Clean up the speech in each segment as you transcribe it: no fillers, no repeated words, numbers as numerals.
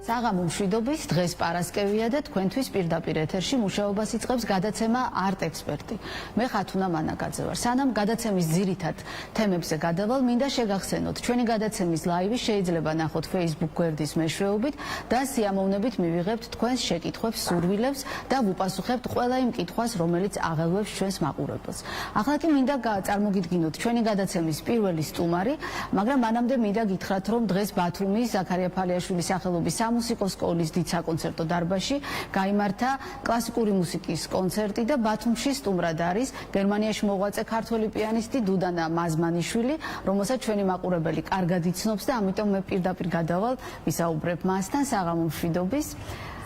საღამო მშვიდობის დღეს პარასკევია და თქვენთვის პირდაპირ ეთერში მუშაობას იწყებს გადაცემა არტ ექსპერტი. მე ხათუნა მანაკაძე ვარ. სანამ გადაცემის ძირითად თემებზე გადავალ, მინდა შეგახსენოთ, ჩვენი გადაცემის ლაივი შეიძლება ნახოთ Facebook გვერდის მეშვეობით და სიამოვნებით მივიღებთ თქვენს შეკითხვებს, სურვილებს და ვუპასუხებთ ყველა იმ კითხვას, რომელიც აღელვებს ჩვენს მაყურებელს. ახლა კი მინდა წარმოგიდგინოთ ჩვენი გადაცემის პირველი სტუმარი, მაგრამ მანამდე მინდა გითხრათ, რომ დღეს ბათუმის ზაქარია ფალიაშვილის სახელობის მუსიკოს სკოლის დიდ საკონცერტო დარბაზში გაიმართა კლასიკური მუსიკის კონცერტი და ბათუმში სტუმრად არის გერმანიაში მოღვაწე ქართველი პიანისტი დუდანა მაზმანიშვილი, რომელსაც ჩვენი მაყურებელი კარგად იცნობს და ამიტომ მე პირდაპირ გადავალ ვისაუბრებ მასთან. საღამო მშვიდობის.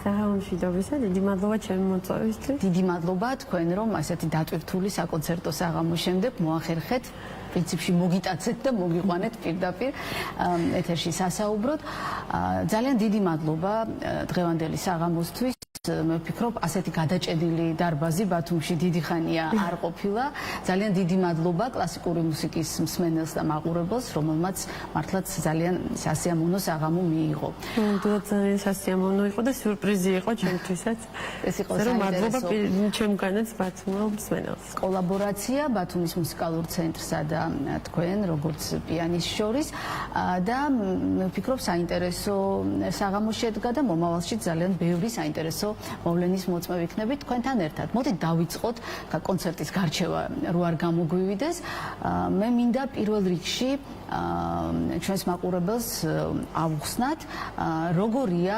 საღამო მშვიდობისა, დიდი მადლობა ჩემი მოწვევისთვის. დიდი მადლობა თქვენ, რომ ასეთი დატვირთული საკონცერტო საღამოს შემდეგ მოახერხეთ პრინციპში მოგიტაცეთ და მოგიყვანეთ პირდაპირ ეთერში სასაუბროდ. ძალიან დიდი მადლობა დღევანდელი საღამოსთვის. მე ვფიქრობ, ასეთი გადაჭედილი დარბაზი ბათუმში დიდი ხანია არ ყოფილა. ძალიან დიდი მადლობა კლასიკური მუსიკის მსმენელს და მაყურებელს, რომელმაც მართლაც ძალიან სასიამოვნო საღამო მიიღო. ძალიან სასიამოვნო იყო და სიურპრიზი იყო ჩემთვისაც. ეს იყო საინტერესო. მადლობა ჩემგანაც ბათუმელ მსმენელს. კოლაბორაცია ბათუმის მუსიკალურ ცენტრსა და თქვენ, როგორც პიანისტს შორის და მე ვფიქრობ, საინტერესო საღამო შედგა და მომავალში ძალიან ბევრი საინტერესო მოვლენის მოწმე ვიქნებით თქვენთან ერთად. მოდით დავიწყოთ კონცერტის გარჩევა რო არ გამოგვივიდეს. მე მინდა პირველ რიგში ჩვენს მაყურებელს ავუხსნათ, როგორია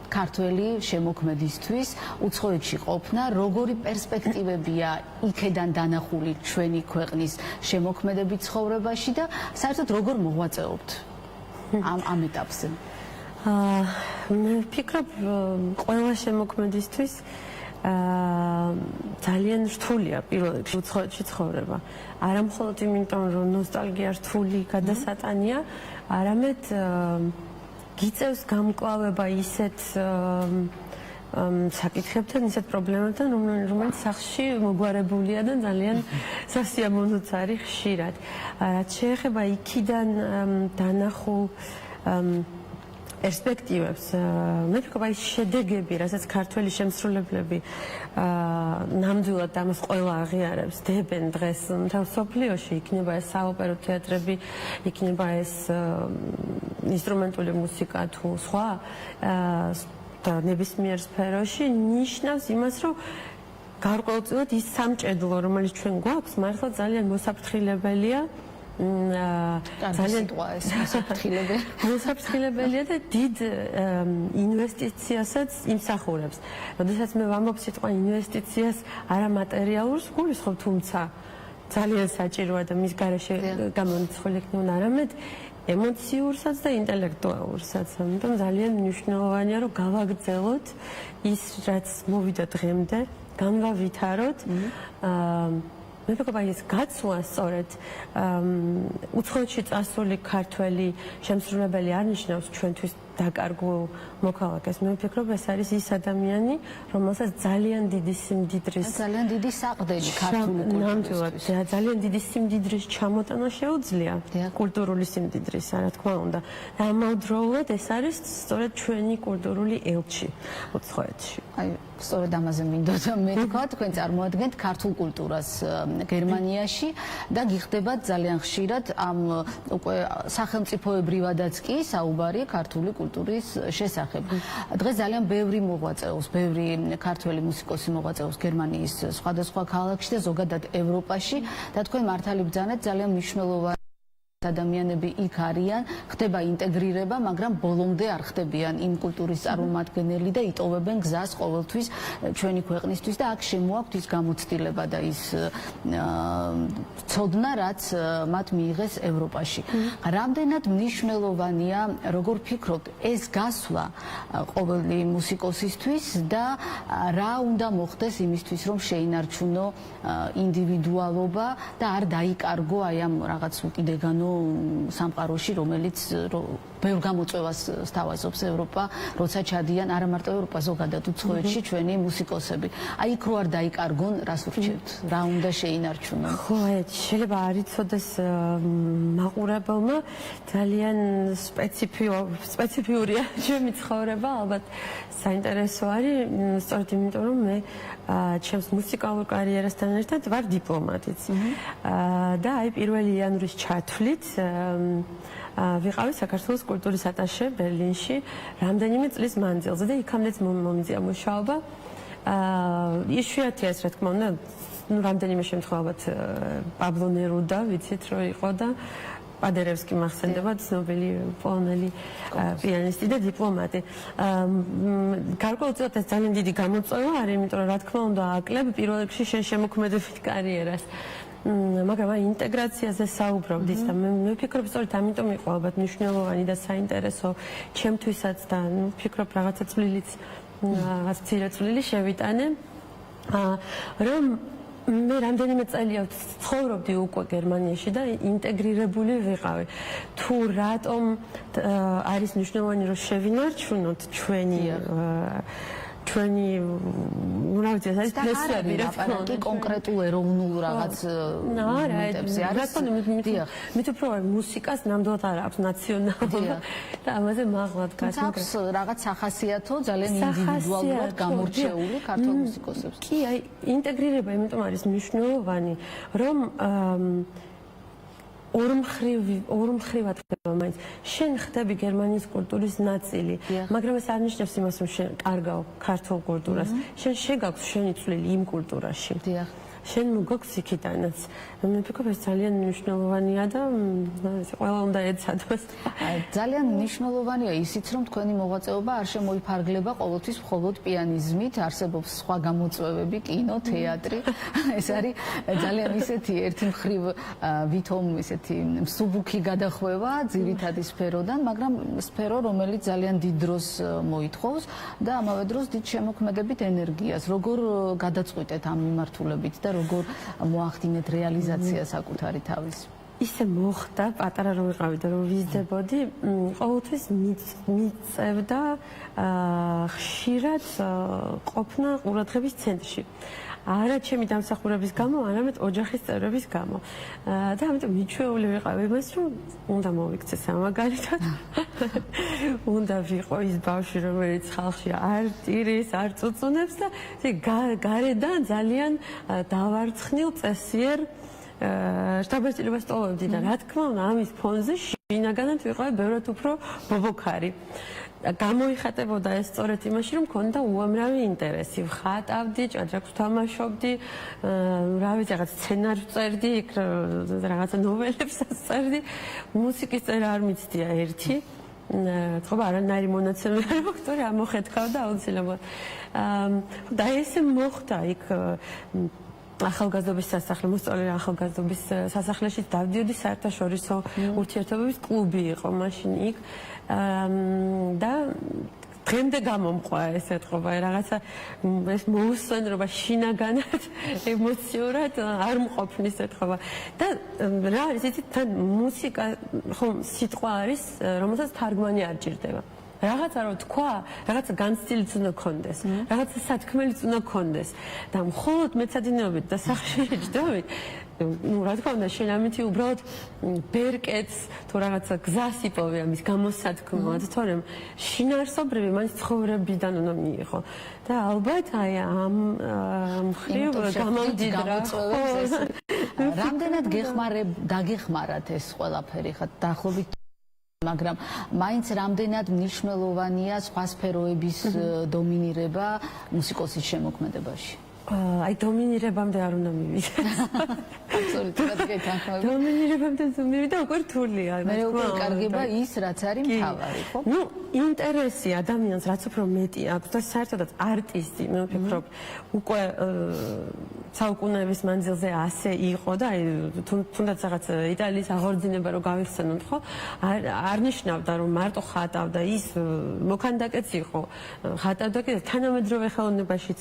ქართველი შემოქმედისთვის უცხოეთში ყოფნა, როგორი პერსპექტივებია იქედან დანახული ჩვენი ქვეყნის შემოქმედების ცხოვრებაში და საერთოდ როგორ მოღვაწეობთ ამ ეტაპზე? მე ვფიქრობ, ყველა შემოქმედისთვის ძალიან რთულია პირველ რიგში უცხოეთში ცხოვრება. არა მხოლოდ იმიტომ, რომ ნოსტალგია რთული გადასატანია, არამედ გიწევს გამკლავება ისეთ საკითხებთან, ისეთ პრობლემებთან, რომელიც სახლში მოგვარებულია და ძალიან სასიამოვნოც არის ხშირად. რაც შეეხება იქიდან დანახულ პერსპექტივებს, მე ვფიქრობ, ის შედეგები, რასაც ქართველი შემსრულებლები ნამდვილად ამას ყველა აღიარებს, დებენ დღეს მთელ მსოფლიოში, იქნება ეს საოპერო თეატრები, იქნება ეს ინსტრუმენტული მუსიკა თუ სხვა და ნებისმიერ სფეროში, ნიშნავს იმას, რომ გარკვეულწილად ის სამჭედლო, რომელიც ჩვენ გვაქვს, მართლა ძალიან მოსაფრთხილებელია. ძალიან მოსაფრთხილებელია და დიდ ინვესტიციასაც იმსახურებს. როდესაც მე ვამბობ სიტყვა ინვესტიციას არა მატერიალურს, გულისხმობ, თუმცა ძალიან საჭიროა და მის გარეშე გამონაცვლელი იქნება, არამედ ემოციურსაც და ინტელექტუალურსაც. ამიტომ ძალიან მნიშვნელოვანია, რომ გავაგრძელოთ ის, რაც მოვიდა დღემდე, განვავითაროთ. მე ვფიქრობ, ეს გაცვლა სწორედ უცხოეთში წასული ქართველი შემსრულებელი არ ნიშნავს ჩვენთვის დაკარგულ მოქალაქეს. მე ვფიქრობ, ეს არის ის ადამიანი, რომელსაც ძალიან დიდი სიმდიდრის ძალიან დიდი საყრდენი ქართული კულტურის ძალიან დიდი სიმდიდრის ჩამოტანა შეუძლია კულტურული სიმდიდრის, რა თქმა უნდა. და ამავდროულად ეს არის სწორედ ჩვენი კულტურული ელჩი უცხოეთში. აი, სწორედ ამაზე მინდოდა მე თქვა, თქვენ წარმოადგენთ ქართულ კულტურას გერმანიაში და გიხდებათ ძალიან ხშირად ამ უკვე სახელმწიფოებრივადაც კი საუბარი ქართული კულტურის შესახებ. დღეს ძალიან ბევრი მოღვაწეობს, ბევრი ქართველი მუსიკოსი მოღვაწეობს გერმანიის სხვადასხვა ქალაქში და ზოგადად ევროპაში და თქვენ მართალი ბრძანეთ, ძალიან მნიშვნელოვანი ადამიანები იქ არიან, ხდება ინტეგრირება, მაგრამ ბოლომდე არ ხდებიან იმ კულტურის წარმომადგენელი და იტოვებენ გზას ყოველთვის ჩვენი ქვეყნისთვის და აქ შემოაქვთ ის გამოცდილება და ის ცოდნა, რაც მათ მიიღეს ევროპაში. რამდენად მნიშვნელოვანია, როგორ ფიქრობთ, ეს გასვლა ყოველი მუსიკოსისთვის და რა უნდა მოხდეს იმისთვის, რომ შეინარჩუნო ინდივიდუალობა და არ დაიკარგო აი ამ რაღაც უკიდეგანო სამყაროში, რომელიც ბევრ გამოწვევას სთავაზობს ევროპა, როცა ჩადიან არა მარტო ევროპა, ზოგადად უცხოეთში ჩვენი მუსიკოსები. აი იქ რო არ დაიკარგონ, რას ურჩევთ? რა უნდა შეინარჩუნონ? ხო, შეიძლება არ იცოდეს მაყურებელმა, ძალიან სპეციფიურია ჩემი ცხოვრება, ალბათ საინტერესო არის, სწორედ იმიტომ რომ მე ჩემს მუსიკალურ კარიერასთან ერთად ვარ დიპლომატიც. და აი 1 იანვრის ჩათვლით ვიყავი საქართველოს კულტურის ატაშე ბერლინში რამდენიმე წლის მანძილზე და იქამდეც მომიწია მუშაობა. იშვიათია ეს რა თქმა უნდა, რამდენიმე შემთხვევით პაბლო ნერუდა ვიცით რომ იყო და პადერევსკი მახსენდება, ცნობილი პოლონელი პიანისტი და დიპლომატი. გარკვეულწილად ეს ძალიან დიდი გამოწვევა არის, იმიტომ რომ რა თქმა უნდა აკლებ პირველ რიგში შენ შემოქმედებით კარიერას. მაგრამ აი ინტეგრაციაზე საუბრობდით და მე ვფიქრობ, სწორედ ამიტომ იყო ალბათ მნიშვნელოვანი და საინტერესო ჩემთვისაც და ვფიქრობ რაღაცა წვლილიც მცირე წვლილი შევიტანე, რომ მე რამდენიმე წელია ცხოვრობდი უკვე გერმანიაში და ინტეგრირებული ვიყავი. თუ რატომ არის მნიშვნელოვანი რომ შევინარჩუნოთ ჩვენი რა ვიცი, ეს თესლები რა თქმა უნდა კონკრეტულ ეროვნულ რაღაც ნაარაძე არის. მე თუ პროვარ მუსიკას ნამდვილად არ აქვს ნაციონალობა და ამაზე მაღლად გასაგებია. აქვს რაღაც სახასიათო ძალიან ინდივიდუალურად გამორჩეული ქართულ მუსიკოსებს. კი, აი ინტეგრირება იმიტომ არის მნიშვნელოვანი, რომ ორმხრივად ხდება მაინც. შენ ხდები გერმანიის კულტურის ნაწილი, მაგრამ ეს არ ნიშნავს იმას, რომ შენ კარგავ ქართულ კულტურას. შენ შეგაქვს შენი წვლილი იმ კულტურაში. შენ მოგოქვს იქიდანაც. მე ვფიქრობ ეს ძალიან მნიშვნელოვანია და ყველა უნდა ეცადოს. ძალიან მნიშვნელოვანია ისიც, რომ თქვენი მოღვაწეობა არ შემოიფარგლება ყოველთვის მხოლოდ პიანიზმით, არსებობს სხვა გამოწვევები, კინო, თეატრი. ეს არის ძალიან ისეთი ერთი მხრივ ვითომ ისეთი მსუბუქი გადახვევა ძირითადი სფეროდან, მაგრამ სფერო, რომელიც ძალიან დიდ დროს მოითხოვს და ამავე დროს დიდ შემოქმედებით ენერგიას. როგორ გადაწყვიტეთ ამ მიმართულებით და როგორ მოახდინეთ რეალიზაცია საკუთარი თავის? ისე მოხდა, პატარა რომ ვიყავი და რომ ვიზრდებოდი, ყოველთვის მიწევდა ხშირად ყოფნა ყურადღების ცენტრში. არა ჩემი დამსახურების გამო, არამედ ოჯახის წევრების გამო. და ამიტომ მიჩვეული ვიყავი იმას, რომ უნდა მოვიქცე სამაგალითად. უნდა ვიყო ის ბავშვი, რომელიც ხალხში არ ტირის, არ წუწუნებს და გარედან ძალიან დავარცხნილ წესიერ შთაბეჭდილებას ტოვებდი და რა თქმა უნდა ამის ფონზე შინაგანად ვიყავი ბევრად უფრო ბობოქარი. გამოიხატებოდა ეს სწორედ იმაში, რომ მქონდა უამრავი ინტერესი. ვხატავდი, ჭადრაკს ვთამაშობდი, რა ვიცი, რაღაც სცენარს ვწერდი, რაღაცა ნოველებსაც წერდი. მუსიკის წერა არ მიცდია ერთი. თქო, არანაირი მონაცემი არ მაქვს, თორე ამოხეთქავდა აუცილებლად. და ესე მოხდა იქ ახალგაზრდობის სასახლე, მოსწავლე ახალგაზრდობის სასახლეში დავდიოდი, საერთაშორისო ურთიერთობების კლუბი იყო მაშინ იქ და დღემდე გამომყვა ეს ეთყობა, რაღაცა ეს მოუსვენრობა შინაგანად, ემოციურად არ მყოფნის ეთყობა. და რა არის, იცით, თან მუსიკა ხომ სიტყვა არის, რომელსაც თარგმანი არ ჭირდება. რაღაცა რომ თქვა, რაღაცა განცდილიც უნდა გქონდეს, რაღაცა სათქმელიც უნდა გქონდეს და მხოლოდ მეცადინეობით და სახშირი ჯდომით, ну, რა თქმა უნდა, შენ ამითი უბრალოდ ბერკეტს თუ რაღაცა გზას იპოვე ამის გამოსათქმად, თორემ შინაარსობრივი მაინც ცხოვრებიდან უნდა მიიღო. და ალბათ აი ამ მხრივ გამამდიდრა. რამდენად დაგეხმარათ ეს ყველაფერი, ხა დაახლოებით, მაგრამ მაინც რამდენად მნიშვნელოვანია სხვა სფეროების დომინირება მუსიკოსის შემოქმედებაში? აი დომინირებამდე არ უნდა მივიდეს. აბსოლუტურად გეთანხმები. დომინირებამდე მივიდა უკვე რთულია. მე უკვე კარგება ის, რაც არის მთავარი, ხო? ну, ინტერესი ადამიანს რაც უფრო მეტი აქვს და საერთოდაც არტისტი, მე ვფიქრობ, უკვე საუკუნეების მანძილზე ასე იყო და აი თუნდაც რაღაც იტალიის აღორძინება რო გავიხსენოთ ხო არ ნიშნავდა რომ მარტო ხატავდა ის მოქანდაკეც იყო ხატავდა კიდე თანამედროვე ხელოვნებაშიც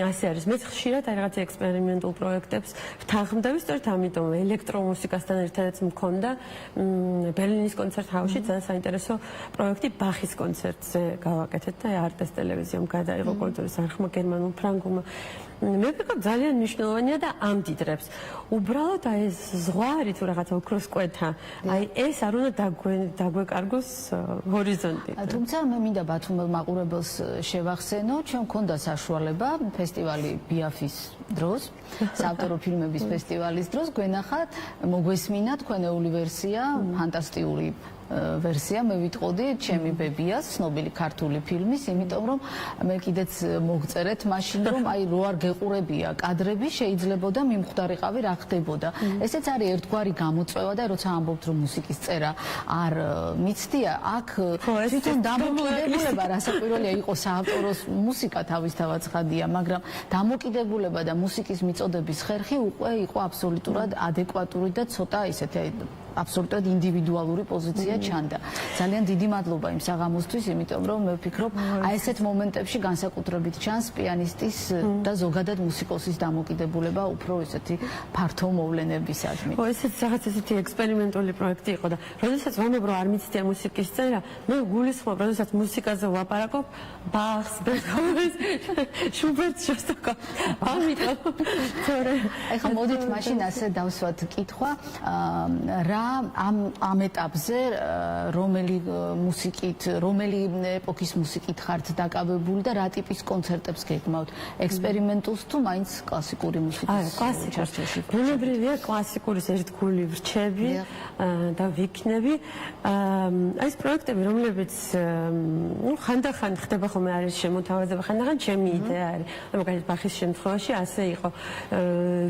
ასე არის მე ხშირად აი რაღაც ექსპერიმენტულ პროექტებს ვთანხმდები სწორედ ამიტომ ელექტრომუსიკასთან ერთადაც მქონდა ბერლინის კონცერტ-ჰაუსში ძალიან საინტერესო პროექტი ბახის კონცერტზე გავაკეთეთ და არტეს ტელევიზიამ გადაიღო კულტურის არხმა გერმანულ ფრანგულმა მე ვფიქრობ ძალიან მნიშვნელოვანია და ამდიდრებს. უბრალოდ აი ეს ზღვარი თუ რაღაცა ოქროს კვეთა, აი ეს არ უნდა დაგვეკარგოს ჰორიზონტი. თუმცა მე მინდა ბათუმელ მაყურებელს შევახსენო, ჩვენ გქონდა საშუალება ფესტივალი ბიაფის დროს, საავტორო ფილმების ფესტივალის დროს გვენახათ, მოგვესმინა თქვენეული ვერსია, ფანტასტიკური ვერსია მე ვიტყოდი ჩემი ბებიას ცნობილი ქართული ფილმის იმიტომ რომ მე კიდეც მოგწერეთ მაშინ რომ აი რო არ გეყურებია კადრები შეიძლებოდა მიმხვდარიყავი რა ხდებოდა ესეც არის ერთგვარი გამოწვევა და როცა ამბობთ რომ მუსიკის წერა არ მიცდია აქ თვითონ დამოკიდებულება რასაკვირველია იყო საავტორო მუსიკა თავისთავად ხადია მაგრამ დამოკიდებულება და მუსიკის მიწოდების ხერხი უკვე იყო აბსოლუტურად ადეკვატური და ცოტა ისეთი აბსოლუტურად ინდივიდუალური პოზიცია ჩანდა. ძალიან დიდი მადლობა იმ საღამოსთვის, იმიტომ რომ მე ვფიქრობ, აი ესეთ მომენტებში განსაკუთრებით ჩანს პიანისტის და ზოგადად მუსიკოსის დამოკიდებულება უფრო ესეთი ფართო მოვლენებისადმი. ესეც რაღაც ესეთი ექსპერიმენტული პროექტი იყო და როდესაც ვამბობ რომ არ მიცდია მუსიკის წერა, მე გულისხმობ, როდესაც მუსიკაზე ვაპარაკობ, ბახს, ბეთჰოვენს, შუბერტს, შოსტაკოვს. ამიტომ თორე ეხლა მოდით მაშინ ასე დავსვათ კითხვა, რა ამ ეტაპზე რომელი მუსიკით, რომელი ეპოქის მუსიკით ხართ დაკავებული და რა ტიპის კონცერტებს გეგმავთ? ექსპერიმენტულს თუ მაინც კლასიკური მუსიკის ჩარჩოში? ბუნებრივია კლასიკური ერთგული ვრჩები და ვიქნები. ეს პროექტები, რომლებიც ხანდახან ხდება ხოლმე არის შემოთავაზება, ხანდახან ჩემი იდეა არის. მაგალითად ბახის შემთხვევაში ასე იყო.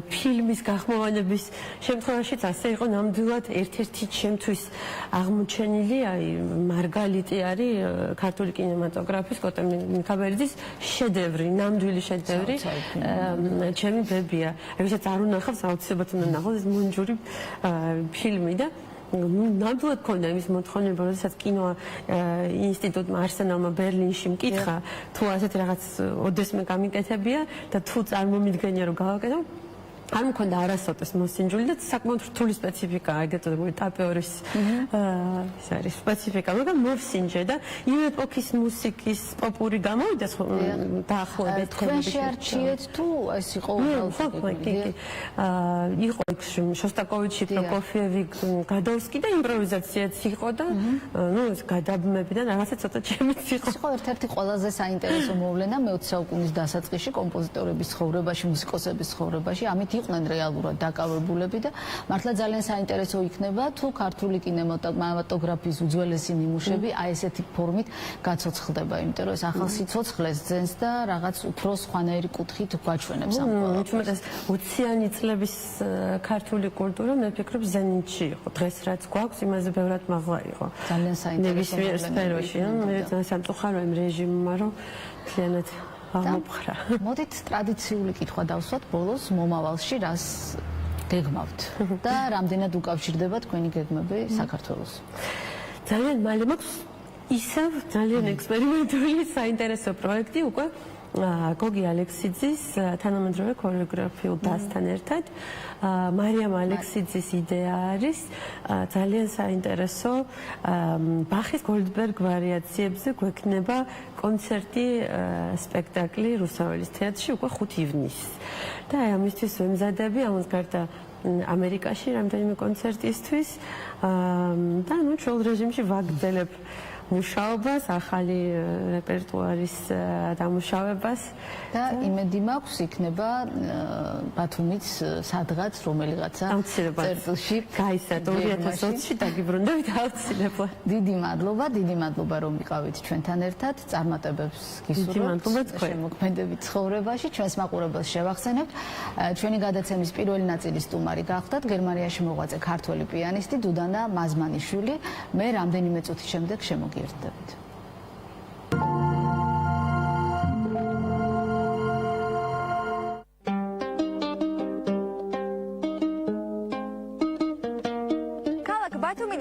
ფილმის გახმოვანების შემთხვევაშიც ასე იყო ნამდვილად ერთ-ერთი ჩემთვის აღმოჩენილი აი მარგალიტი არის ქართული კინემატოგრაფის კოტე მიქაბერიძის შედევრი, ნამდვილი შედევრი. ჩემი ბებია. როდესაც არ უნახავს, აუცილებლად უნდა ნახოს ეს მონჯური ფილმი და ნამდვილად ქონდა იმის მოთხოვნება, როდესაც კინო ინსტიტუტმა არსენალმა ბერლინში მკითხა, თუ ასეთი რაღაც ოდესმე გამიკეთებია და თუ წარმომიდგენია რომ გავაკეთო არ მქონდა არასოდეს მოსინჯული და საკმაოდ რთული სპეციფიკაა ეგრეთ წოდებული ტაპეორის ის არის სპეციფიკა მაგრამ მოვსინჯე და იმ ეპოქის მუსიკის პოპური გამოვიდა დაახლოებით თქვენ შეარჩიეთ თუ ეს იყო იყო შოსტაკოვიჩი, პროკოფიევი, გადოვსკი და იმპროვიზაციაც იყო და ნუ ეს გადაბმები და რაღაცა ცოტა ჩემიც იყო. იყო ერთ-ერთი ყველაზე საინტერესო მოვლენა მე-20 საუკუნის დასაწყისში კომპოზიტორების ცხოვრებაში, მუსიკოსების ცხოვრებაში, ამით იყვნენ რეალურად დაკავებულები და მართლა ძალიან საინტერესო იქნება თუ ქართული კინემატოგრაფიის უძველესი ნიმუშები აი ესეთი ფორმით გაცოცხლდება, იმიტომ რომ ეს ახალ სიცოცხლეს ძენს და რაღაც უფრო სხვანაირი კუთხით გვაჩვენებს ამ ყველაფერს. 20-იანი წლების ქართული კულტურა მე ვფიქრობ ზენიტში იყო. დღეს რაც გვაქვს, იმაზე ბევრად მაღლა იყო. ძალიან საინტერესო სფეროში, მე ძალიან სამწუხაროა იმ რეჟიმმა, რომ მთლიანად აღმოფხრა. მოდით ტრადიციული კითხვა დავსვათ ბოლოს მომავალში რას გეგმავთ და რამდენად უკავშირდება თქვენი გეგმები საქართველოს? ძალიან მალე მაქვს ისევ ძალიან ექსპერიმენტული საინტერესო პროექტი უკვე გოგი ალექსიძის თანამედროვე ქორეოგრაფიულ დასთან ერთად მარიამ ალექსიძის იდეა არის ძალიან საინტერესო ბახის გოლდბერგ ვარიაციებზე გვექნება კონცერტი სპექტაკლი რუსაველის თეატრში უკვე 5 ივნისს და ამისთვის ვემზადები ამას გარდა ამერიკაში რამდენიმე კონცერტისთვის და ნუ ჩვეულ რეჟიმში ვაგრძელებ მუშაობას, ახალი რეპერტუარის დამუშავებას და იმედი მაქვს იქნება ბათუმიც სადღაც რომელიღაცა წერტილში გაისად 2020-ში დაგიბრუნდებით აუცილებლად. დიდი მადლობა რომ ვიყავით ჩვენთან ერთად, წარმატებებს გისურვებთ შემოქმედებით ცხოვრებაში, ჩვენს მაყურებელს შევახსენებთ. ჩვენი გადაცემის პირველი ნაწილის სტუმარი გახდათ გერმანიაში მოღვაწე ქართველი პიანისტი დუდანა მაზმანიშვილი. მე რამდენიმე წუთის შემდეგ შემოგიერთდებით.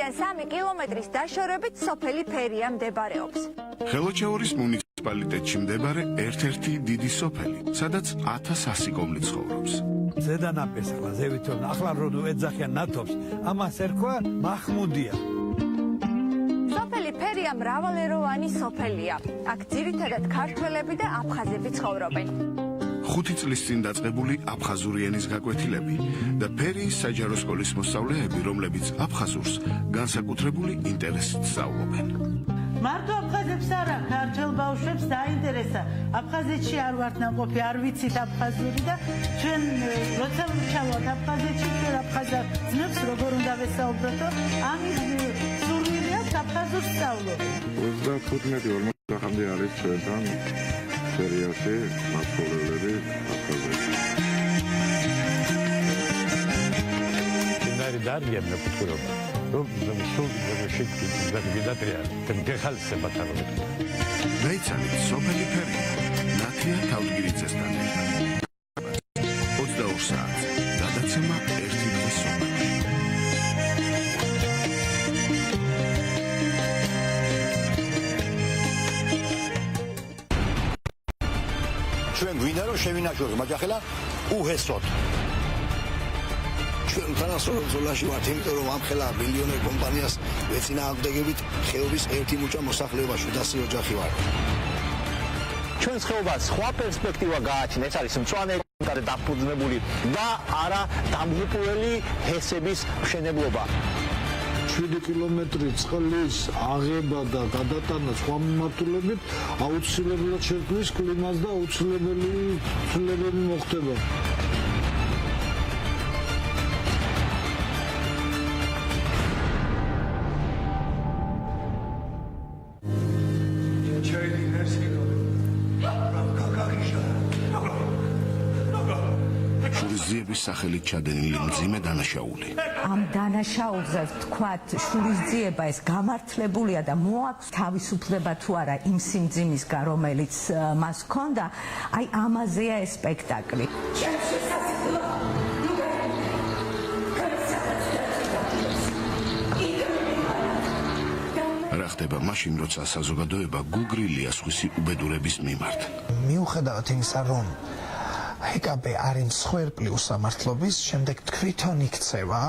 ტბისკენ 3 კილომეტრის დაშორებით სოფელი ფერია მდებარეობს. ხელოჩაურის მუნიციპალიტეტში მდებარე ერთ-ერთი დიდი სოფელი, სადაც 1100 კომლი ცხოვრობს. ზედა ნაპირს ახლა ზევითონ ახლა რო ეძახიან ნათობს ამას ერქვა მაჰმუდია. სოფელი ფერია მრავალეროვანი სოფელია. აქ ძირითადად ქართველები და აფხაზები ცხოვრობენ. 5 წლის წინ დაწყებული აფხაზური ენის გაკვეთილები და ფერიის საჯარო სკოლის მოსწავლეები, რომლებიც აფხაზურს განსაკუთრებული ინტერესით სწავლობენ. მარტო აფხაზებს არა, ქართველ ბავშვებს დაინტერესა. აფხაზეთში არ ვართ ნაყოფი, არ ვიცით აფხაზური და ჩვენ როცა ვჩავართ აფხაზეთში, ჩვენ აფხაზარ ძმებს როგორ უნდა ვესაუბროთ, ამის სურვილი აქვს აფხაზურს სწავლობენ. 35-40 ხანდი არის ჩვენთან ფერიაში მასწავლებლები აფხაზეთში. ინარი დარგია მეკუთვნობა. რომ სულ შეგიდატრია გეხალისება თანხმობით. დაიცალეთ სოფელი ფერია, ნათია თავდგირიძესთან ერთად. 22 საათზე გადაცემა ერთი დღის სოფელში. ჩვენ გვინდა რომ შევინახოთ, მაგრამ ახლა უჰესოთ. ჩვენ თანასწორ ზოლაში ვართ, იმიტომ რომ ამ ხელა მილიონერ კომპანიას ვეწინააღმდეგებით ხეობის ერთი მუჭა მოსახლეობაში 700 ოჯახი ვარ. ჩვენს ხეობას სხვა პერსპექტივა გააჩნია, ეს არის მწვანე და დაფუძნებული და არა დამღუპველი ჰესების მშენებლობა. 7 კილომეტრი წყლის აღება და გადატანა სხვა მიმართულებით აუცილებლად შექმნის კლიმატს და აუცილებელი ცვლილებები მოხდება. შურისძიების სახელით ჩადენილი მძიმე დანაშაული. ამ დანაშაულზე ვთქვათ, შურისძიება ეს გამართლებულია და მოაქვს თავისუფლება თუ არა იმ სიმძიმისგან, რომელიც მას ჰქონდა, აი ამაზეა ეს სპექტაკლი. რა ხდება მაშინ, როცა საზოგადოება გუგრილია სხვისი უბედურების მიმართ? მიუხედავად იმისა, რომ ეკაბე არის მსხვერპლი უსამართლობის, შემდეგ თვითონ იქცევა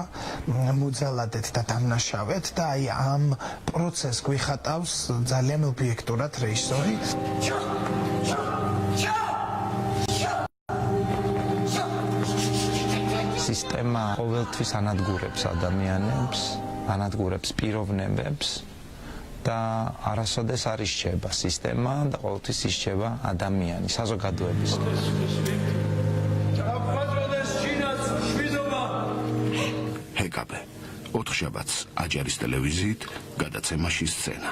მოძალადეთ და დამნაშავეთ და აი ამ პროცესს გვიხატავს ძალიან ობიექტურად რეჟისორი. სისტემა ყოველთვის ანადგურებს ადამიანებს, ანადგურებს პიროვნებებს და არასოდეს არ ისჩება სისტემა და ყოველთვის ისჩება ადამიანი, საზოგადოების. ჰეკაბე 4 შაბათს აჯარის ტელევიზიით გადაცემაში სცენა.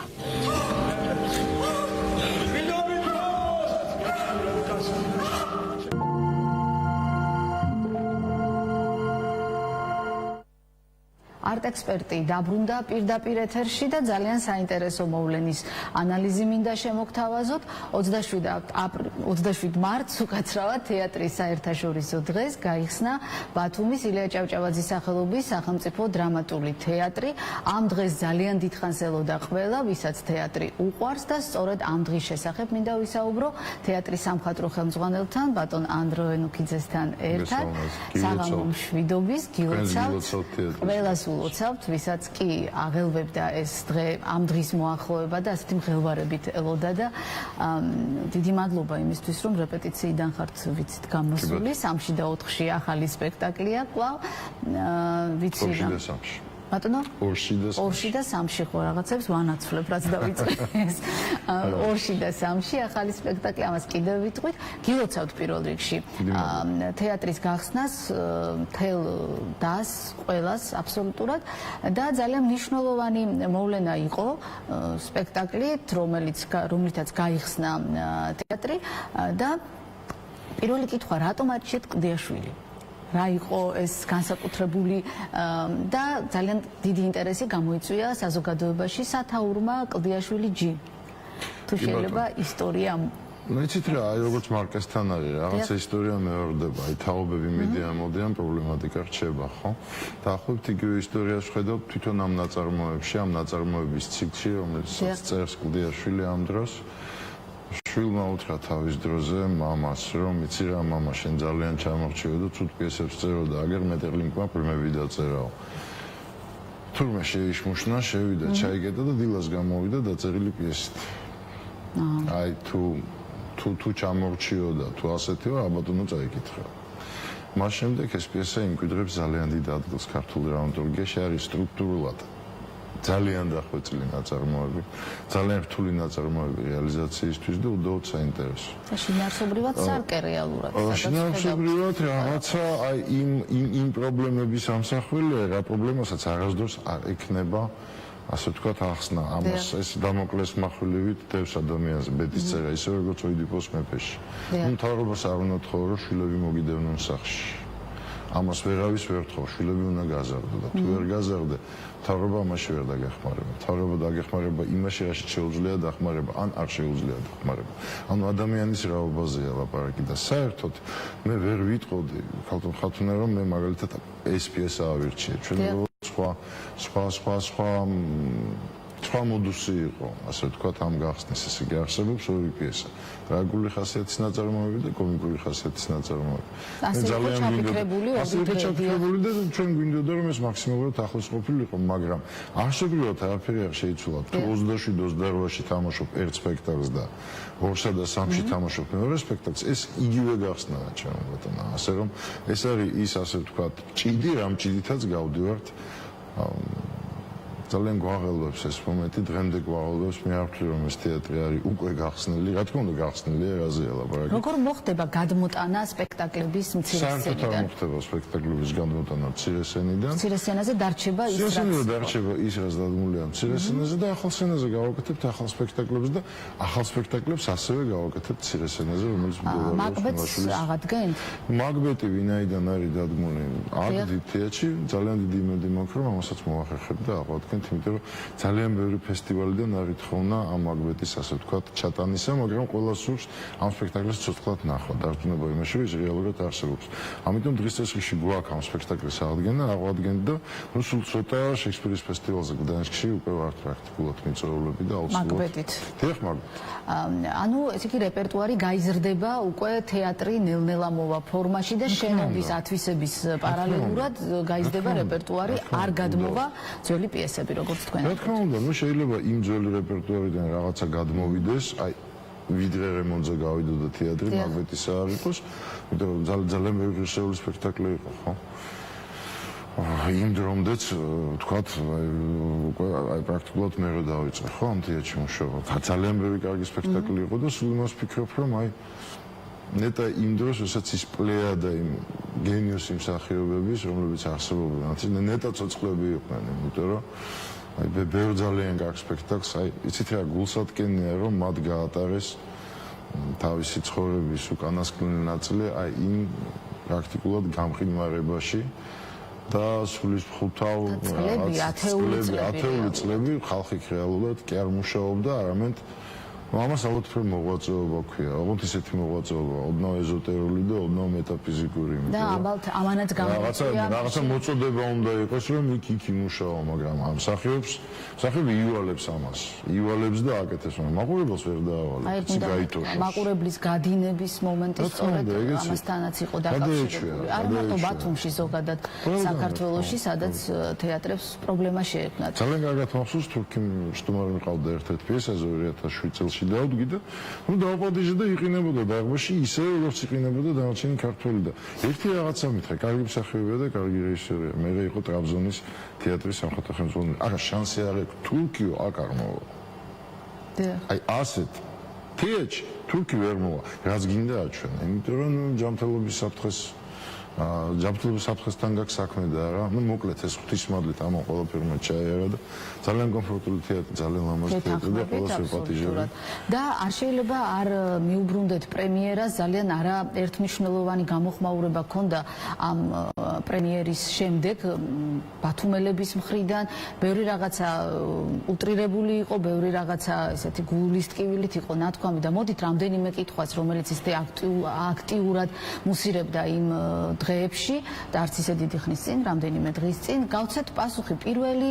არტექსპერტი დაბრუნდა პირდაპირ ეთერში და ძალიან საინტერესო მოვლენის ანალიზი მინდა შემოგთავაზოთ. 27 მარტს უკაცრავად თეატრის საერთაშორისო დღეს გაიხსნა ბათუმის ილია ჭავჭავაძის სახელობის სახელმწიფო დრამატული თეატრი. ამ დღეს ძალიან დიდხანს ელოდა ყველა, ვისაც თეატრი უყვარს და სწორედ ამ დღის შესახებ მინდა ვისაუბრო თეატრის სამხატვრო ხელმძღვანელთან, ბატონ ანდრო ენუქიძესთან ერთად. საღამო მშვიდობის, გილოცავთ ყველას ულოცავთ, ვისაც კი აღელვებდა ეს დღე, ამ დღის მოახლოება და ასეთი მღელვარებით ელოდა და დიდი მადლობა იმისთვის, რომ რეპეტიციიდან ხართ ვიცით გამოსული, 3-ში და 4-ში ახალი სპექტაკლია კვლავ. ვიცი რა. ბატონო? 2-ში და 3-ში ხო რაღაცებს ვანაცვლებ, რაც დავიწყე ეს. 2-ში და 3-ში ახალი სპექტაკლი, ამას კიდევ ვიტყვით. გილოცავთ პირველ რიგში თეატრის გახსნას, მთელ დას, ყველას აბსოლუტურად და ძალიან მნიშვნელოვანი მოვლენა იყო სპექტაკლით, რომლითაც გაიხსნა თეატრი და პირველი კითხვა, რატომ არჩიეთ კლდიაშვილი? რა იყო ეს განსაკუთრებული და ძალიან დიდი ინტერესი გამოიწვია საზოგადოებაში სათაურმა კლდიაშვილი ჯი. თუ შეიძლება ისტორია მეცით რა, აი როგორც მარკესთან არის, რაღაცა ისტორია მეორდება, აი თაობები მიდიან, პრობლემატიკა რჩება, ხო? დაახლოებით იგივე ისტორიას ვხედავ თვითონ ამ ნაწარმოებში, ამ ნაწარმოების ციკლში, რომელსაც წერს კლდიაშვილი ამ დროს. შვილმა უთხრა თავის დროზე მამას, რომ იცი რა, მამა, შენ ძალიან ჩამორჩიო და ცუდ პიესებს წერო და აგერ მეტერლინგმა ფილმები დაწერაო. თურმე შეიშმუშნა, შევიდა, ჩაიგედა და დილას გამოვიდა დაწერილი პიესით. აი თუ ჩამორჩიო და თუ ასეთი ვარ, აბატონო წაიკითხა. მას შემდეგ ეს პიესა იმკვიდრებს ძალიან დიდ ადგილს ქართულ დრამატურგიაში, არის სტრუქტურულად ძალიან დახვეწილი ნაწარმოები, ძალიან რთული ნაწარმოები რეალიზაციისთვის და უდაოდ საინტერესო. შინაარსობრივად სარკე რეალურად. შინაარსობრივად რაღაცა აი იმ პრობლემების ამსახველია, რა პრობლემასაც არასდროს არ ექნება, ასე ვთქვათ, ახსნა. ამას ეს დამოკლეს מחვილივით დევს ადამიანს ბედის წერა, ისე როგორც ოიდიპოს მეფეში. მთავრობას არ უნდა თხოვო, რომ შვილები მოგიდევნონ სახლში. ამას ვერავის ვერ თხოვ, შვილები უნდა გაზარდო და თუ ვერ გაზარდე, მთავრობა ამაში ვერ დაგეხმარება. მთავრობა დაგეხმარება იმაში, რასაც შეუძლია დახმარება, ან არ შეუძლია დახმარება. ანუ ადამიანის რაობაზეა ლაპარაკი და საერთოდ მე ვერ ვიტყოდი ქალთან ხათუნა, რომ მე მაგალითად ეს პიესა ავირჩიე. ჩვენ სხვა მოდუსი იყო, ასე ვთქვათ, ამ გახსნის. ესე იგი არსებობს ორი პიესა. ტრაგიკული ხასიათის ნაწარმოები და კომიკური ხასიათის ნაწარმოები. ასე იყო ჩაფიქრებული და ჩვენ გვინდოდა რომ ეს მაქსიმალურად ახლოს ყოფილიყო, მაგრამ არსებრივად არაფერი არ შეიცვალა. თუ 27-28-ში თამაშობ ერთ სპექტაკლს და 2-სა და 3-ში თამაშობ მეორე სპექტაკლს, ეს იგივე გახსნა ჩემო ბატონო. ასე რომ ეს არის ის, ასე ვთქვათ, ჭიდი, რამ ჭიდითაც გავდივართ. ძალიან გვაღელვებს ეს მომენტი, დღემდე გვაღელვებს, მე არ ვთვლი რომ ეს თეატრი არის უკვე გახსნილი, რა თქმა უნდა გახსნილია, რაზეა ლაპარაკი. როგორ მოხდება გადმოტანა სპექტაკლების მცირე სცენიდან? საერთოდ არ მოხდება სპექტაკლების გადმოტანა მცირე სცენიდან. მცირე სცენაზე დარჩება ის, რაც დადგმულია მცირე სცენაზე და ახალ სცენაზე გავაკეთებთ ახალ სპექტაკლებს და ახალ სპექტაკლებს ასევე გავაკეთებთ მცირე სცენაზე, რომელიც მდებარეობს მაკბეტს აღადგენთ? მაკბეტი ვინაიდან არის დადგმული აქ თეატრში, ძალიან დიდი იმედი მაქვს, რომ ამასაც მოახერხებ და აღვადგენ. იმიტომ რომ ძალიან ბევრი ფესტივალიდან არითხოვნა ამ მაკბეტის, ასე ვთქვათ, ჩატანისა, მაგრამ ყველა სურს ამ სპექტაკლს ცოცხლად ნახვა. დარწმუნება იმაში, რომ ის რეალურად არსებობს. ამიტომ დღის წესრიგში გვაქვს ამ სპექტაკლის აღდგენა, აღვადგენ და ნუ სულ ცოტა შექსპირის ფესტივალზე გდანსკში უკვე ვართ პრაქტიკულად მიწვეულები და აუცილებლად. მაკბეტით. დიახ, მაკბეტით. ანუ ესე იგი რეპერტუარი გაიზრდება უკვე თეატრი ნელ-ნელა მოვა ფორმაში და შენობის ათვისების პარალელურად გაიზრდება რეპერტუარი, არ გადმოვა ძველი პიესები. როგორც თქვენ. რა თქმა უნდა, ნუ შეიძლება იმ ძველი რეპერტუარიდან რაღაცა გადმოვიდეს, აი ვიდრე რემონტზე გავიდოდა თეატრი, მაკბეტის არ იყოს, იმიტომ რომ ძალიან ბევრი ღირსეული სპექტაკლი იყო, ხო? იმ დრომდეც, ვთქვათ, აი პრაქტიკულად მე რო დავიწყე, ხო, ამ თეატრში მუშაობა. ძალიან ბევრი კარგი სპექტაკლი იყო და სულ იმას ვფიქრობ, რომ აი ნეტა იმ დროს, როდესაც ის პლეიადა იმ გენიოსი მსახიობების, რომლებიც არსებობდნენ, ნეტა ცოცხლები იყვნენ, იმიტომ რომ აი ბევრ ძალიან კარგ სპექტაკლს, აი იცით რა, გულსატკენია, რომ მათ გაატარეს თავისი ცხოვრების უკანასკნელი ნაწილი აი იმ პრაქტიკულად გამყინვარებაში და სულისხმთავ ათეული წლები ხალხი რეალურად კი არ მუშაობდა, არამედ ამას ალბათ მოღვაწეობა ქვია, ალბათ ისეთი მოღვაწეობა, ოდნავ ეზოტერული და ოდნავ მეტაფიზიკური. და ალბათ ამანაც გამოიწვია. რაღაცა მოწოდება უნდა იყოს, რომ იქ იმუშაო, მაგრამ ამ მსახიობი ივალებს ამას. ივალებს და აკეთებს, მაგრამ მაყურებელს ვერ დაავალებს, ის გაიტოშოს. მაყურებლის გადინების მომენტი სწორედ ამასთანაც იყო დაკავშირებული. არ მარტო ბათუმში, ზოგადად საქართველოში, სადაც თეატრებს პრობლემა შეექმნათ. ძალიან კარგად მახსოვს, თურქი სტუმარი მიყავდა ერთ-ერთ პიესაზე 2007 წელს დავდგი და ნუ დავაპატიჟე და იყინებოდა დაღბაში ისე როგორც იყინებოდა დანარჩენი ქართველი და ერთი რაღაცა მითხრა, კარგი მსახიობია და კარგი რეჟისორია. მე იყო ტრაბზონის თეატრის სამხატვრო ხელმძღვანელი. არა შანსი არ აქვს, თურქიო აქ არ მოვა. აი ასეთ თეატრში თურქი ვერ მოვა, რაც გინდა აჩვენა, იმიტომ რომ ჯანმრთელობის საფრთხეს ჯანმრთელობის საფრთხესთან გაქვს საქმე და არა. ნუ მოკლედ ეს ღვთისმადლით ამან ყველაფერმა ჩაიარა და ძალიან კომფორტული თეატრი, ძალიან ლამაზი თეატრი და ყველას ვეპატიჟები. და არ შეიძლება არ მიუბრუნდეთ პრემიერას, ძალიან არაერთმნიშვნელოვანი გამოხმაურება ჰქონდა ამ პრემიერის შემდეგ ბათუმელების მხრიდან, ბევრი რაღაცა უტრირებული იყო, ბევრი რაღაცა ესეთი გულის ტკივილით იყო ნათქვამი და მოდით რამდენიმე კითხვას, რომელიც ისე აქტიურად მუსირებდა იმ დღეებში და არც ისე დიდი ხნის წინ, რამდენიმე დღის წინ, გავცეთ პასუხი. პირველი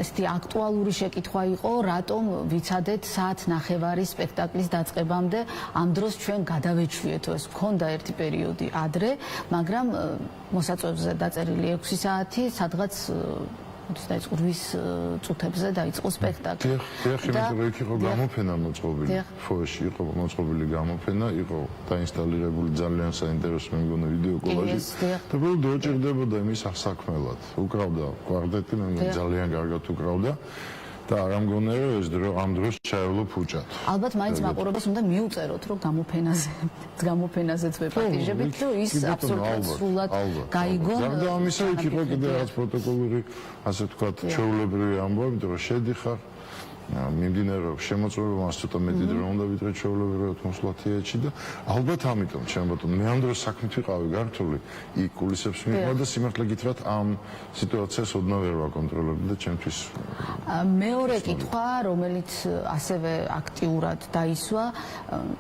ესეთი აქტუალური შეკითხვა იყო, რატომ ვიცადეთ საათ ნახევარი სპექტაკლის დაწყებამდე, ამ დროს ჩვენ გადავეჩვიეთო, ეს გქონდა ერთი პერიოდი ადრე, მაგრამ მოსაწვევზე დაწერილი 6 საათი, სადღაც მოდის დაიწყო 8 წუთებზე დაიწყო სპექტაკლი. და იქ იყო გამოფენა მოწყობილი, ფოეში იყო მოწყობილი გამოფენა, იყო დაინსტალირებული ძალიან საინტერესო მე მგონი ვიდეო კოლაჟი და ბოლომდე უჭირდებოდა იმის ასაქმელად. უკრავდა კვარტეტი, მე მგონი ძალიან კარგად უკრავდა. და არ ამგონია რომ ეს დრო ამ დროს ჩაევლო ფუჭად. ალბათ მაინც მაყურებელს უნდა მიუწეროთ რომ გამოფენაზეც ვეპატიჟებით რომ ის აბსოლუტურად სრულად გაიგონ. და ამისა იქ იყო კიდე რაღაც პროტოკოლური ასე ვთქვათ ჩვეულებრივი ამბავი, იმიტომ რომ შედიხარ მიმდინარეობს შემოწმება, მას ცოტა მეტი დრო უნდა ვიდრე ჩვეულებრივად მოსვლა თეატრში და ალბათ ამიტომ ჩემ ბატონო მე ამ დროს საქმით ვიყავი გართული იქ კულისებს მიყვა და სიმართლე გითხრათ ამ სიტუაციას ოდნავ ვერ ვაკონტროლებდი და ჩემთვის მეორე კითხვა რომელიც ასევე აქტიურად დაისვა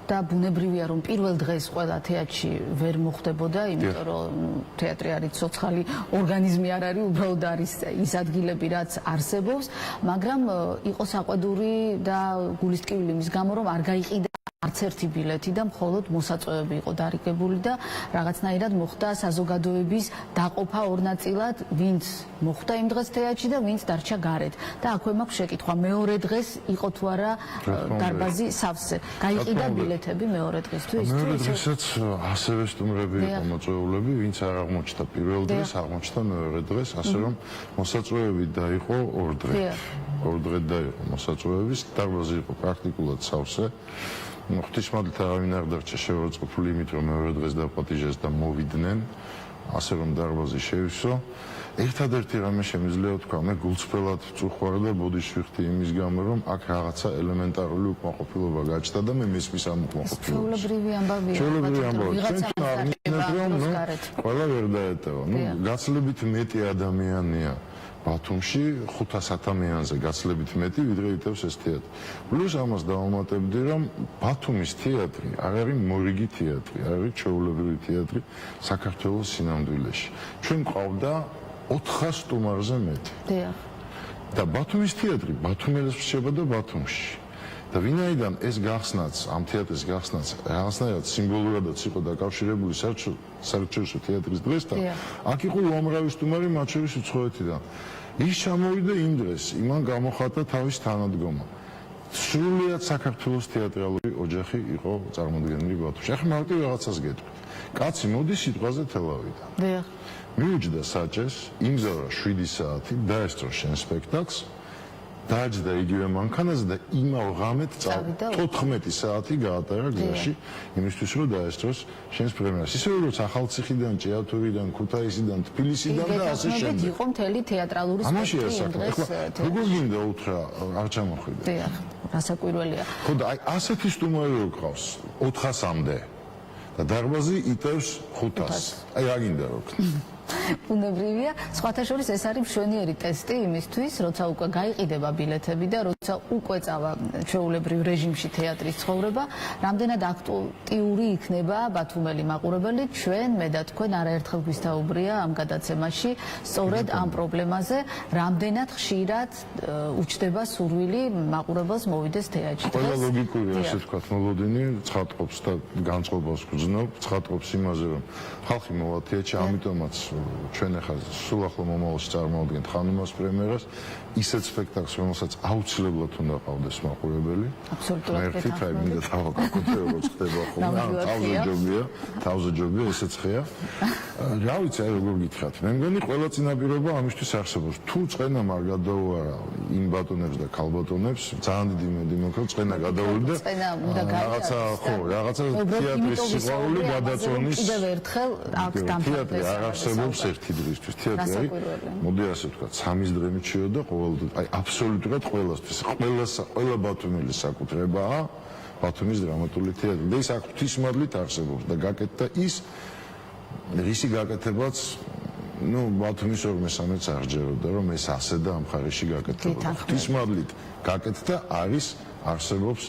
და ბუნებრივია რომ პირველ დღეს ყველა თეატრში ვერ მოხდებოდა იმიტომ რომ თეატრი არის ცოცხალი ორგანიზმი არ არის უბრალოდ არის ის ადგილები რაც არსებობს მაგრამ იყო საყვედური და გულისტკივილი იმის გამო რომ არ გაიყიდა არც ერთი ბილეთი და მხოლოდ მოსაწვევები იყო დარიგებული და რაღაცნაირად მოხდა საზოგადოების დაყოფა ორ ნაწილად, ვინც მოხვდა იმ დღეს თეატრში და ვინც დარჩა გარეთ. და აქვე მაქვს შეკითხვა, მეორე დღეს იყო თუ არა დარბაზი სავსე. გაიყიდა ბილეთები მეორე დღესთვის? მეორე დღესაც ასევე სტუმრები იყო მოწვეულები, ვინც არ აღმოჩნდა პირველ დღეს, აღმოჩნდა მეორე დღეს, ასე რომ მოსაწვევები დაიყო ორ დღე. ორ დღე დაიყო მოსაწვევების, დარბაზი იყო პრაქტიკულად სავსე. ღვთისმადლით არავინ არ დარჩა შეურაცხყოფილი იმით რომ მეორე დღეს დაპატიჟეს და მოვიდნენ ასე რომ დარბაზი შევისო ერთადერთი რამე შემიძლია თქვა მე გულწრფელად ვწუხარ და ბოდიშ ვიხდი იმის გამო რომ აქ რაღაცა ელემენტარული უკმაყოფილება გაჩნდა და მე მისმის ამ უკმაყოფილებას ჩვეულებრივი ამბავია ყველა ვერ დაეტევა ნუ გაცლებით მეტი ადამიანია ბათუმში 500 ადამიანზე გაცლებით მეტი ვიდრე იტევს ეს თეატრი. პლუს ამას დავამატებდი რომ ბათუმის თეატრი არ არის მორიგი თეატრი, არის ჩვეულებრივი თეატრი საქართველოს სინამდვილეში. ჩვენ ყავდა 400 სტუმარზე მეტი. დიახ. და ბათუმის თეატრი ბათუმელებს რჩებოდა ბათუმში. და ვინაიდან ეს გახსნაც, ამ თეატრის გახსნაც რაღაცნაირად სიმბოლურადაც იყო დაკავშირებული საერთაშორისო თეატრის დღესთან, აქ იყო უამრავი სტუმარი მათ შორის უცხოეთიდან. ის ჩამოვიდა იმ დღეს, იმან გამოხატა თავის თანადგომა. სრულიად საქართველოს თეატრალური ოჯახი იყო წარმოდგენილი ბათუმში. ახლა მარტივ რაღაცას გეტყვით. კაცი მოდის სიტყვაზე თელავიდან. დიახ. მიუჯდა საჭეს, იმგზავრა 7 საათი, დაესწრო შენ სპექტაკლს. დაჯდა იგივე მანქანაზე და იმავ ღამედ 14 საათი გაატარა გზაში იმისთვის რომ დაესწროს შენს პრემიერას. ისე როგორც ახალციხიდან, ჭიათურიდან, ქუთაისიდან, თბილისიდან და ასე შემდეგ. იყო მთელი თეატრალური სპექტაკლი დღეს. როგორ გინდა უთხრა არ ჩამოხვიდე? დიახ, რასაკვირველია. ხო და აი ასეთი სტუმარი რო ყავს 400-მდე და დარბაზი იტევს 500. აი რა გინდა რო ბუნებრივია, სხვათა შორის ეს არის მშვენიერი ტესტი იმისთვის, როცა უკვე გაიყიდება ბილეთები და როცა უკვე წავა ჩვეულებრივ რეჟიმში თეატრის ცხოვრება, რამდენად აქტიური იქნება ბათუმელი მაყურებელი, ჩვენ მე და თქვენ არაერთხელ გვისაუბრია ამ გადაცემაში სწორედ ამ პრობლემაზე, რამდენად ხშირად უჩნდება სურვილი მაყურებელს მოვიდეს თეატრში. ყველა ლოგიკური ასე ვთქვათ, მოლოდინი ცხადყოფს და განწყობას გძნობ, ცხადყოფს იმაზე, რომ ხალხი მოვა თეატრში, ამიტომაც ჩვენ ახლა სულ ახლა მომავალში წარმოვადგენთ ხანუმას პრემიერას ისეთ სპექტაკლს, რომელსაც აუცილებლად აუცილებლად უნდა ყავდეს მაყურებელი. აბსოლუტურად ერთით აი მინდა თავაკაკუთე როგორც ხდება ხოლმე. თავზე ჯობია, ესეც ხეა. რა ვიცი, აი როგორ გითხრათ. მე მგონი ყველა წინაპირობა ამისთვის არსებობს. თუ წყენა არ გადაუარა იმ ბატონებს და ქალბატონებს, ძალიან დიდი იმედი მოქალაქ წყენა გადაუვიდა. რაღაცა ხო, რაღაცა თეატრის სიყვარული გადაწონის. კიდევ ერთხელ აქ დამთავრდეს. თეატრი არ არსებობს ერთი დღისთვის. თეატრი არის, მოდი ასე ვთქვა, სამის დღე მიჩიოდა ყოველდღე. აი აბსოლუტურად ყველასთვის, ყველა ბათუმელის საკუთრებაა ბათუმის დრამატული თეატრი. და ის აქ ღვთისმადლით არსებობს და გაკეთდა ის რისი გაკეთებაც ბათუმის 2/3-ს არ ჯეროდა რომ ეს ასე და ამ ხარისში გაკეთდება. ღვთისმადლით გაკეთდა, არის, არსებობს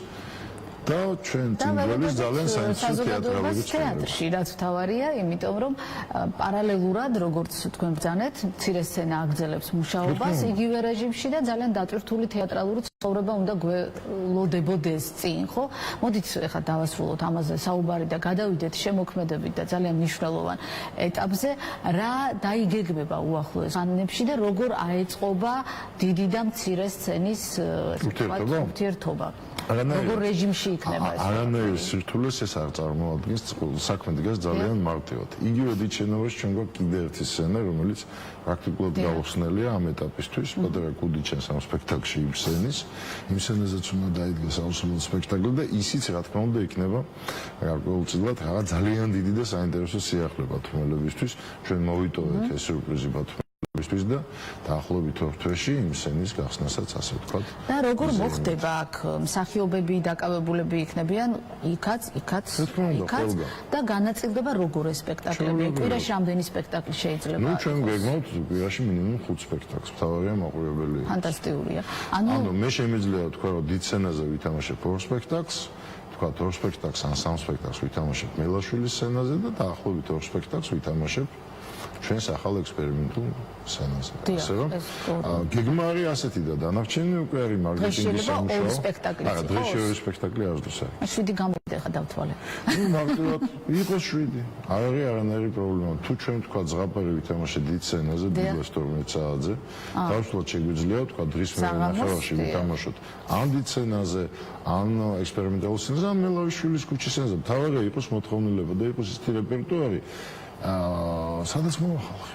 და ჩვენ წინგვალის ძალიან საინტერესო თეატრალური თეატრში რაც თავარია, იმიტომ რომ პარალელურად როგორც თქვენ ბრძანეთ, მცირე სცენა აგრძელებს მუშაობას იგივე რეჟიმში და ძალიან დატვირთული თეატრალური ცხოვრება უნდა გველოდებოდეს წინ, ხო? მოდით ახლა დავასრულოთ ამაზე საუბარი და გადავიდეთ შემოქმედებით და ძალიან მნიშვნელოვან ეტაპზე, რა დაიგეგმება უახლოეს ხანებში და როგორ აეწყობა დიდი და მცირე სცენის ურთიერთობა. როგორ რეჟიმში იქნება ეს? არანაირ სირთულეს ეს არ წარმოადგენს, საქმე დგას ძალიან მარტივად. იგივე დიდ შენობაში ჩვენ გვაქვს კიდე ერთი სცენა, რომელიც პრაქტიკულად გაუხსნელია ამ ეტაპისთვის, პატარა კუდიჩას ამ სპექტაკლში იმ სცენის, იმ სცენაზეც უნდა დაიდგეს აუცილებლად სპექტაკლი და ისიც რა თქმა უნდა იქნება გარკვეულწილად რაღაც ძალიან დიდი და საინტერესო სიახლე ბათუმელებისთვის. ჩვენ მოვიტოვეთ ეს სიურპრიზი ბათუმელებისთვის და დაახლოებით 2 თვეში იმ სცენის გახსნასაც ასე ვთქვათ. და როგორ მოხდება აქ მსახიობები დაკავებულები იქნებიან იქაც და განაწილდება როგორ ეს სპექტაკლები? კვირაში რამდენი სპექტაკლი შეიძლება? ჩვენ გვეგმავთ კვირაში მინიმუმ 5 სპექტაკლს. მთავარია მაყურებელი. ფანტასტიკურია. ანუ მე შემიძლია თქვა რომ დიდ სცენაზე ვითამაშებ 2 სპექტაკლს, თქვა 2 სპექტაკლს ან 3 სპექტაკლს ვითამაშებ მელაშვილის სცენაზე და დაახლოებით 2 სპექტაკლს ვითამაშებ ჩვენს ახალ ექსპერიმენტულ სცენაზე. ასე რომ გეგმა არის ასეთი და დანარჩენი უკვე არის მარკეტინგის სამუშაო. არა, დღეში 2 სპექტაკლი არასდროს არის. 7 გამოვიდა ხა დავთვალე. მარტივად იყოს 7. არ არის არანაირი პრობლემა. თუ ჩვენ თქვა ზღაპარი ვითამაშე დიდ სცენაზე, დიდ 12 საათზე, დავსვლა შეგვიძლია თქვა დრის მერე ვითამაშოთ ან დიდ სცენაზე, ან ექსპერიმენტულ სცენაზე, ან მელავიშვილის ქუჩის სცენაზე. თავარია იყოს მოთხოვნილება და იყოს ისეთი რეპერტუარი სადაც მოახალხე.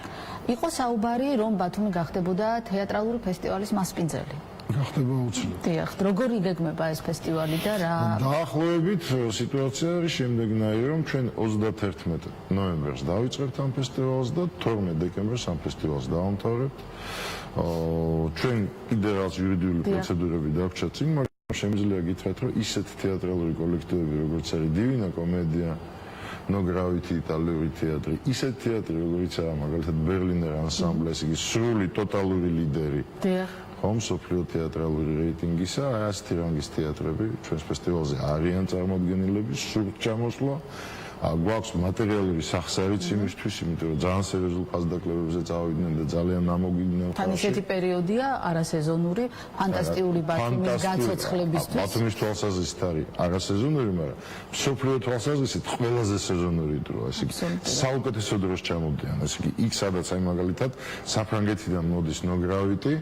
იყო საუბარი, რომ ბათუმი გახდებოდა თეატრალური ფესტივალის მასპინძელი. გახდება უცვლელად. დიახ, როგორ იგეგმება ეს ფესტივალი და რა? დაახლოებით სიტუაცია არის შემდეგნაირი, რომ ჩვენ 31 ნოემბერს დავიწყებთ ამ ფესტივალს და 12 დეკემბერს ამ ფესტივალს დავამთავრებთ. ჩვენ კიდე რაღაც იურიდიული პროცედურები დაგვჭა წინ, მაგრამ შემიძლია გითხრათ, რომ ისეთი თეატრალური კოლექტივები, როგორც არის დივინა კომედია, ნოგრავითი იტალიური თეატრი, ისეთი თეატრი, როგორიცაა მაგალითად ბერლინერ ანსამბლი, ესე იგი სრული ტოტალური ლიდერი. დიახ. ხომ სოფლიო თეატრალური რეიტინგისა, ასეთი რანგის თეატრები ჩვენს ფესტივალზე არიან წარმოდგენილები, სრულ ჩამოსვლა. გვაქვს მატერიალური სახსარიც იმისთვის, იმიტომ რომ ძალიან სერიოზულ ხაზდაკლებებზე წავიდნენ და ძალიან ამოგიდნენ. თან ისეთი პერიოდია არასეზონური, ფანტასტიკური ბათუმის გაცოცხლებისთვის. ბათუმის თვალსაზრისით არის არასეზონური, მაგრამ სოფლიო თვალსაზრისით ყველაზე სეზონური დროა, ესე იგი საუკეთესო დროს ჩამოდიან, ესე იგი იქ სადაც აი მაგალითად საფრანგეთიდან მოდის ნოგრავიტი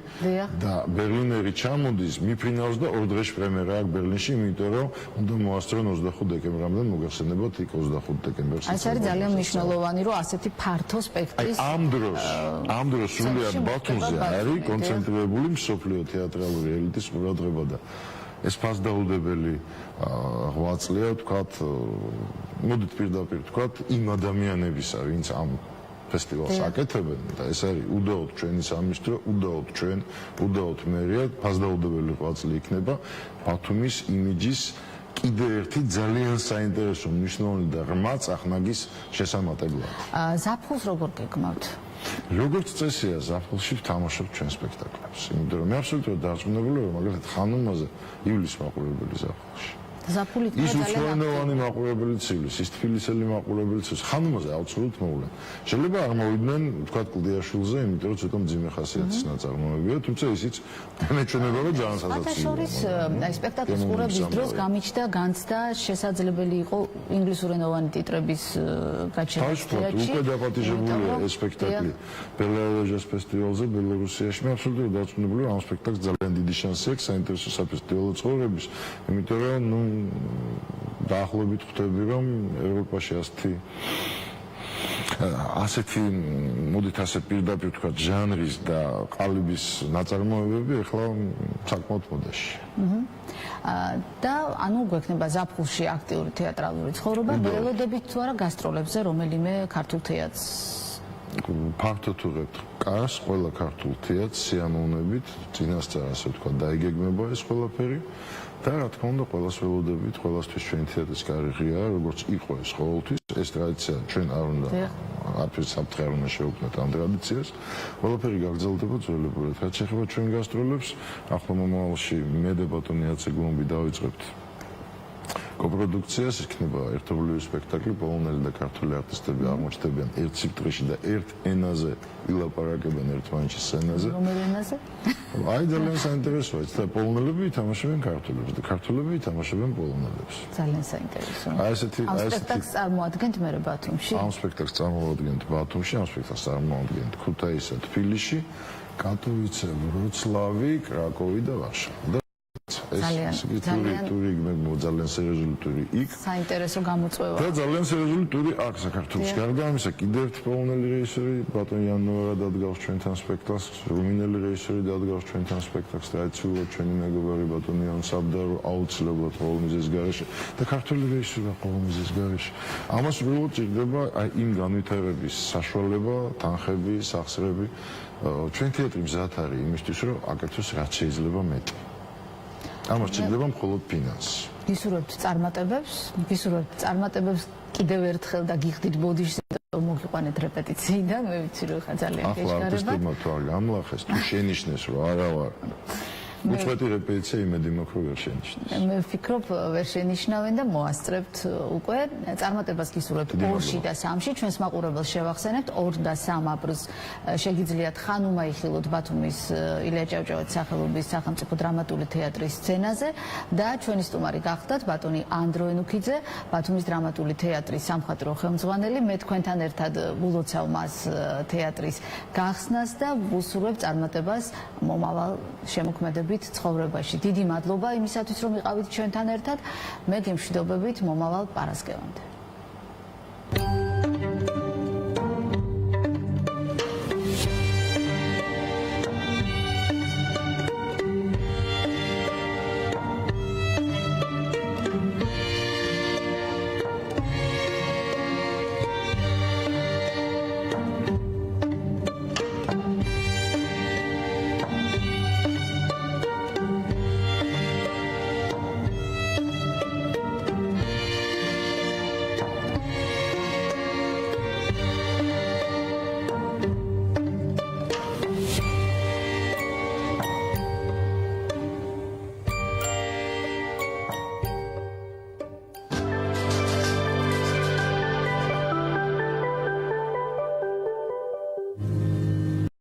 და ბერლინერი ჩამოდის, მიფრინავს და 2 დღეში პრემიერა აქვს ბერლინში, იმიტომ რომ უნდა მოასწრონ 25 დეკემბრამდე მოგახსენებათ იქ 25 დეკემბერს. ეს არის ძალიან მნიშვნელოვანი, რომ ასეთი ფართო სპექტრის ამ დროს სრულიად ბათუმზე არის კონცენტრირებული მსოფლიო თეატრალური ელიტის ყურადღება და ეს ფასდაუდებელი ღვაწლია, ვთქვათ, მოდით პირდაპირ ვთქვათ, იმ ადამიანებისა, ვინც ამ ფესტივალს აკეთებენ და ეს არის უდაოდ ჩვენი სამინისტრო, უდაოდ ჩვენ, უდაოდ მერია, ფასდაუდებელი ღვაწლი იქნება ბათუმის იმიჯის კიდე ერთი ძალიან საინტერესო მნიშვნელოვანი და ღრმა წახნაგის შესამატებლად. ზაფხულს როგორ გეგმავთ? როგორც წესია, ზაფხულში ვთამაშობ ჩვენ სპექტაკლებს. იმიტომ რომ მე აბსოლუტურად დარწმუნებული ვარ, მაგალითად ხანუმაზე ივლისს მაყურებელი ზაფხულში. ზაფხული ის უცხოენოვანი მაყურებელი ცილის, ის თბილისელი მაყურებელი ცილის ხანმოზე აუცილებლად მოვლენ. შეიძლება არ მოვიდნენ თქვა კლდიაშვილზე, იმიტომ რომ ცოტა მძიმე ხასიათის ნაწარმოებია, თუმცა ისიც მეჩვენება რომ ძალიან სასაცილოა. შორის აი სპექტაკლის ყურების დროს გამიჩნდა განცდა შესაძლებელი იყო ინგლისურენოვანი ტიტრების გაჩენა თეატრში. უკვე დაპატიჟებულია ეს სპექტაკლი ბელარუსის ფესტივალზე ბელარუსიაში. მე აბსოლუტურად დარწმუნებული ვარ, ამ სპექტაკლს ძალიან დიდი შანსი აქვს საინტერესო საფესტივალო ცხოვრების, იმიტომ რომ დაახლოებით ხვდები რომ ევროპაში ასეთი მოდით ასე პირდაპირ თქვა ჟანრის და ყალიბის ნაწარმოებები ახლა საკმაოდ მოდაში. და ანუ გვექნება ზაფხულში აქტიური თეატრალური ცხოვრება, ველოდებით თუ არა გასტროლებზე რომელიმე ქართულ თეატრს. ფართოდ უღებთ კარს ყველა ქართულ თეატრს სიამოვნებით, წინასწარ ასე ვთქვა, დაიგეგმება ეს ყველაფერი. და რა თქმა უნდა, ყველას ველოდებით, ყველასთვის ჩვენი თეატრის კარი ღიაა, როგორც იყო ეს ყოველთვის, ეს ტრადიცია ჩვენ არ უნდა არაფერს საფრთხე არ უნდა შევქმნათ ამ ტრადიციას. ყველაფერი გაგრძელდება ძველებურად. რაც შეეხება ჩვენ გასტროლებს, ახლა მომავალში მე და ბატონი აცეგლომბი დავიწყებთ კოპროდუქციას, იქნება ერთობლივი სპექტაკლი, პოლონელი და ქართული არტისტები აღმოჩნდებიან ერთ სიბრტყეში და ერთ ენაზე ილაპარაკებენ ერთმანეთის სცენაზე. რომელ ენაზე? აი ძალიან საინტერესოა, და პოლონელები ითამაშებენ ქართველებს და ქართველები ითამაშებენ პოლონელებს. ძალიან საინტერესოა. აი ესეთი ამ სპექტაკლს წარმოადგენთ მე ბათუმში? ამ სპექტაკლს წარმოადგენთ ბათუმში, ამ სპექტაკლს წარმოადგენთ ქუთაისსა, თბილისში, კატოვიცე, ვროცლავი, კრაკოვი და ვარშავა. ტური ძალიან სერიოზული ტური იქ. საინტერესო გამოწვევა. და ძალიან სერიოზული ტური აქ საქართველოში. გარდა ამისა, კიდევ ერთი პოლონელი რეჟისორი, ბატონი იანოვარა დადგავს ჩვენთან სპექტაკლს, რუმინელი რეჟისორი დადგავს ჩვენთან სპექტაკლს, ტრადიციულად ჩვენი მეგობარი ბატონი იან საბდარო აუცილებლად ყოველმიზეს გარეშე და ქართული რეჟისორი ყოველმიზეს გარეშე. ამას უბრალოდ ჭირდება აი იმ განვითარების საშუალება, თანხები, სახსრები. ჩვენ თეატრი მზად არის იმისთვის, რომ აკეთოს რაც შეიძლება მეტი. ამას ჭირდება მხოლოდ ფინანსი. გისურვებთ წარმატებებს კიდევ ერთხელ და გიხდით ბოდიშზე და მოგიყვანეთ რეპეტიციიდან, მე ვიცი რომ ხა ძალიან ახლა არტისტებმა თუ არ გამლახეს, თუ შენიშნეს რომ არა ვარ. უწყვეტი რეპეტიცია იმედი მაქვს რომ ვერ შენიშნეს. მე ვფიქრობ ვერ შენიშნავენ და მოასწრებთ უკვე წარმატებას გისურვებთ 2-ში და 3-ში. ჩვენს მაყურებელს შევახსენებთ 2 და 3 აპრილს შეგიძლიათ ხანუმა იხილოთ ბათუმის ილია ჭავჭავაძის სახელობის სახელმწიფო დრამატული თეატრის სცენაზე და ჩვენი სტუმარი გახდათ ბატონი ანდრო ენუქიძე, ბათუმის დრამატული თეატრის სამხატვრო ხელმძღვანელი. მე თქვენთან ერთად ულოცავ მას თეატრის გახსნას და ვუსურვებ წარმატებას მომავალ შემოქმედებით ცხოვრებაში. დიდი მადლობა იმისათვის რომ იყავით ჩვენთან ერთად. მე გემშვიდობებით მომავალ პარასკევამდე.